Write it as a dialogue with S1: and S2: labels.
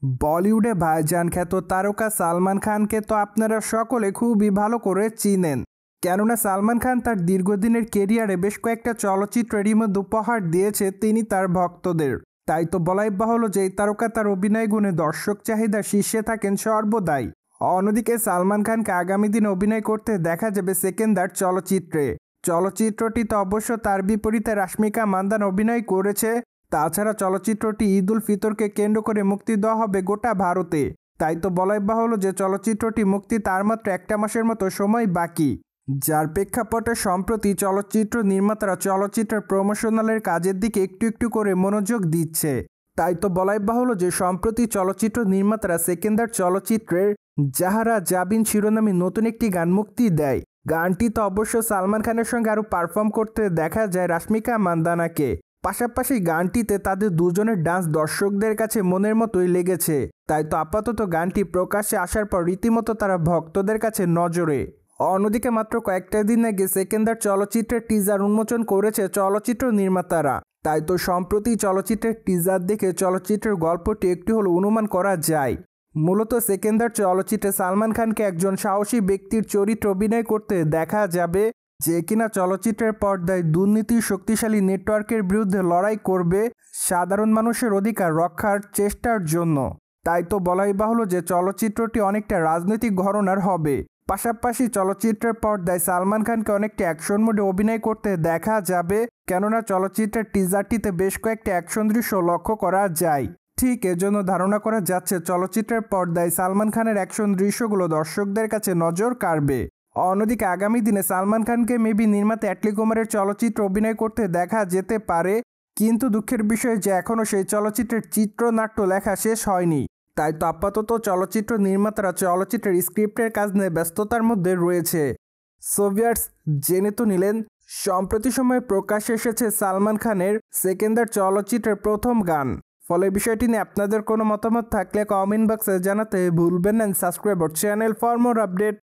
S1: বলিউডে ভাইজান খ্যাত তারকা সালমান খানকে তো আপনারা সকলে খুবই ভালো করে চিনেন। কেননা সালমান খান তার দীর্ঘদিনের কেরিয়ারে বেশ কয়েকটা চলচ্চিত্রের মধ্যে উপহার দিয়েছে তিনি তার ভক্তদের। তাই তো বলাই বাহুল্য যে এই তারকা তার অভিনয় গুণে দর্শক চাহিদা শীর্ষে থাকেন সর্বদাই। অন্যদিকে সালমান খানকে আগামী দিনে অভিনয় করতে দেখা যাবে সেকেন্দার চলচ্চিত্রে। চলচ্চিত্রটিতে অবশ্য তার বিপরীতে রাশ্মিকা মান্দানা অভিনয় করেছে। তাছাড়া চলচ্চিত্রটি ঈদ উল ফিতরকে কেন্দ্র করে মুক্তি দেওয়া হবে গোটা ভারতে। তাই তো বলাই বাহুল্য যে চলচ্চিত্রটি মুক্তি তার মাত্র একটা মাসের মতো সময় বাকি, যার প্রেক্ষাপটে সম্প্রতি চলচ্চিত্র নির্মাতারা চলচ্চিত্রের প্রমোশনালের কাজের দিকে একটু একটু করে মনোযোগ দিচ্ছে। তাই তো বলাই বাহুল্য যে সম্প্রতি চলচ্চিত্র নির্মাতারা সেকেন্দার চলচ্চিত্রের যাহারা জাবিন শিরোনামে নতুন একটি গান মুক্তি দেয়। গানটিতে অবশ্য সালমান খানের সঙ্গে আরও পারফর্ম করতে দেখা যায় রাশ্মিকা মান্দানাকে। পাশাপাশি গানটিতে তাদের দুজনের ডান্স দর্শকদের কাছে মনের মতোই লেগেছে। তাই তো আপাতত গানটি প্রকাশ্যে আসার পর রীতিমতো তারা ভক্তদের কাছে নজরে। অন্যদিকে মাত্র কয়েকটা দিন আগে সেকেন্দার চলচ্চিত্রের টিজার উন্মোচন করেছে চলচ্চিত্র নির্মাতারা। তাই তো সম্প্রতি চলচ্চিত্রের টিজার দেখে চলচ্চিত্রের গল্পটি একটু হলো অনুমান করা যায়। মূলত সেকেন্দার চলচ্চিত্রে সালমান খানকে একজন সাহসী ব্যক্তির চরিত্র অভিনয় করতে দেখা যাবে, যে কিনা চলচ্চিত্রের পর্দায় দুর্নীতির শক্তিশালী নেটওয়ার্কের বিরুদ্ধে লড়াই করবে সাধারণ মানুষের অধিকার রক্ষার চেষ্টার জন্য। তাই তো বলাই বাহুল্য যে চলচ্চিত্রটি অনেকটা রাজনৈতিক ঘরানার হবে। পাশাপাশি চলচ্চিত্রের পর্দায় সালমান খানকে অনেকটা অ্যাকশন মোডে অভিনয় করতে দেখা যাবে, কেননা চলচ্চিত্রের টিজারটিতে বেশ কয়েকটা অ্যাকশন দৃশ্য লক্ষ্য করা যায়। ঠিক এজন্য ধারণা করা যাচ্ছে চলচ্চিত্রের পর্দায় সালমান খানের অ্যাকশন দৃশ্যগুলো দর্শকদের কাছে নজর কাড়বে। অন্যদিকে আগামী দিনে সালমান খানকে মেবি নির্মাতা অ্যাটলি কুমারের চলচ্চিত্র অভিনয় করতে দেখা যেতে পারে, কিন্তু দুঃখের বিষয় যে এখনও সেই চলচ্চিত্রের চিত্রনাট্য লেখা শেষ হয়নি। তাই তো আপাতত চলচ্চিত্র নির্মাতারা চলচ্চিত্রের স্ক্রিপ্টের কাজ নিয়ে ব্যস্ততার মধ্যে রয়েছে। সোভিয়ার্স জেনে তো নিলেন সম্প্রতি সময়ে প্রকাশ্যে এসেছে সালমান খানের সেকেন্দার চলচ্চিত্রের প্রথম গান। ফলে বিষয়টি নিয়ে আপনাদের কোনো মতামত থাকলে কমেন্ট বক্সে জানাতে ভুলবেন না। Subscribe our channel for more update.